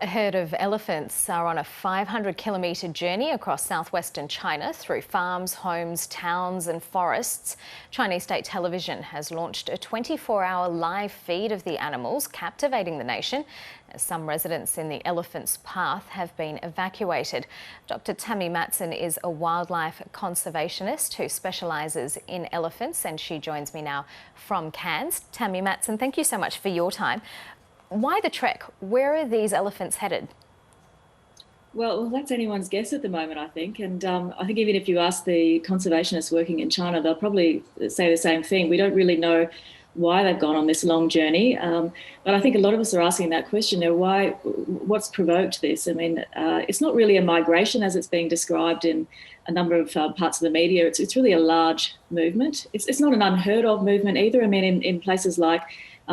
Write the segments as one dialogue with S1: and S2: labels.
S1: A herd of elephants are on a 500-kilometre journey across southwestern China through farms, homes, towns and forests. Chinese state television has launched a 24-hour live feed of the animals, captivating the nation, as some residents in the elephant's path have been evacuated. Dr. Tammy Matson is a wildlife conservationist who specialises in elephants, and she joins me now from Cairns. Tammy Matson, thank you so much for your time. Why the trek? Where are these elephants headed?
S2: Well, that's anyone's guess at the moment, I think. And I think even if you ask the conservationists working in China, they'll probably say the same thing. We don't really know why they've gone on this long journey. But I think a lot of us are asking that question, what's provoked this? I mean, it's not really a migration as it's being described in a number of parts of the media. It's really a large movement. It's not an unheard of movement either. I mean, in places like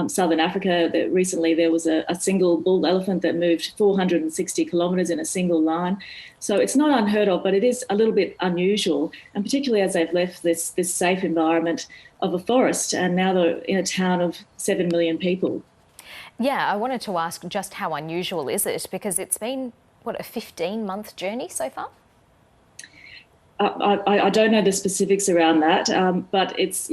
S2: Southern Africa, recently there was a single bull elephant that moved 460 kilometres in a single line. So it's not unheard of, but it is a little bit unusual, and particularly as they've left this safe environment of a forest and now they're in a town of 7 million people.
S1: Yeah, I wanted to ask just how unusual is it, because it's been, what, a 15-month journey so far?
S2: I don't know the specifics around that, but it's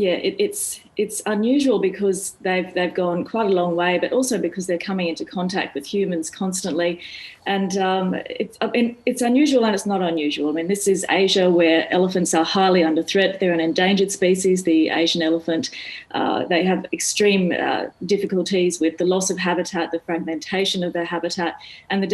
S2: unusual because they've gone quite a long way, but also because they're coming into contact with humans constantly, and it's unusual and it's not unusual. I mean, this is Asia, where elephants are highly under threat. They're an endangered species, the Asian elephant. They have extreme difficulties with the loss of habitat, the fragmentation of their habitat, and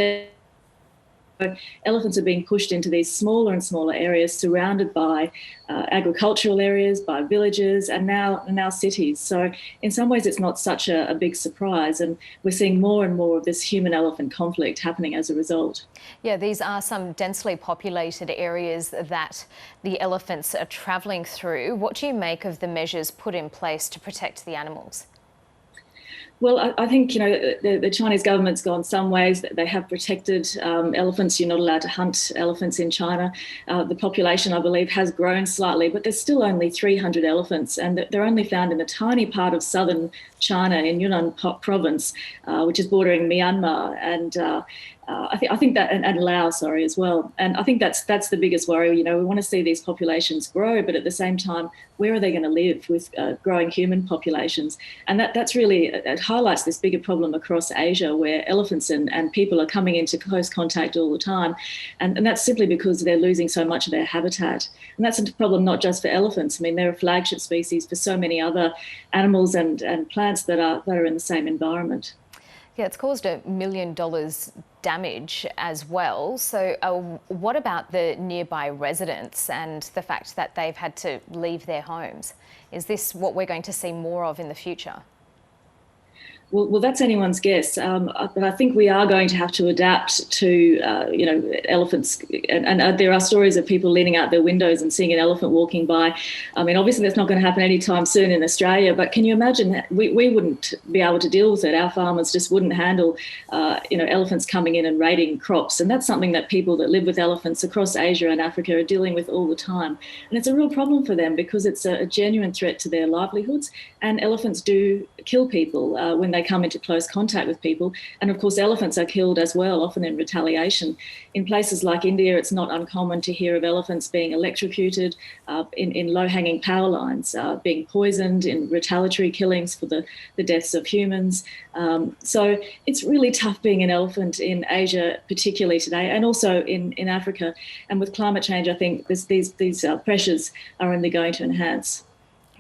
S2: elephants are being pushed into these smaller and smaller areas surrounded by agricultural areas, by villages, and now cities. So in some ways it's not such a big surprise, and we're seeing more and more of this human-elephant conflict happening as a result.
S1: Yeah, these are some densely populated areas that the elephants are travelling through. What do you make of the measures put in place to protect the animals?
S2: Well, I think, the Chinese government's gone some ways. They have protected elephants. You're not allowed to hunt elephants in China. The population, I believe, has grown slightly, but there's still only 300 elephants, and they're only found in a tiny part of southern China in Yunnan province, which is bordering Myanmar, and I think that, and Laos, as well. And I think that's the biggest worry. We want to see these populations grow, but at the same time, where are they going to live with growing human populations? And that's really, it highlights this bigger problem across Asia, where elephants and people are coming into close contact all the time. And that's simply because they're losing so much of their habitat. And that's a problem not just for elephants. I mean, they're a flagship species for so many other animals and plants that are in the same environment.
S1: Yeah, it's caused $1 million damage as well. So what about the nearby residents and the fact that they've had to leave their homes? Is this what we're going to see more of in the future?
S2: Well, that's anyone's guess, but I think we are going to have to adapt to, elephants. And there are stories of people leaning out their windows and seeing an elephant walking by. I mean, obviously that's not going to happen anytime soon in Australia, but can you imagine that we wouldn't be able to deal with it? Our farmers just wouldn't handle, elephants coming in and raiding crops. And that's something that people that live with elephants across Asia and Africa are dealing with all the time. And it's a real problem for them because it's a genuine threat to their livelihoods. And elephants do kill people when they come into close contact with people. And of course, elephants are killed as well, often in retaliation. In places like India, it's not uncommon to hear of elephants being electrocuted, in low-hanging power lines, being poisoned, in retaliatory killings for the deaths of humans. So it's really tough being an elephant in Asia, particularly today, and also in Africa. And with climate change, I think these pressures are only going to enhance.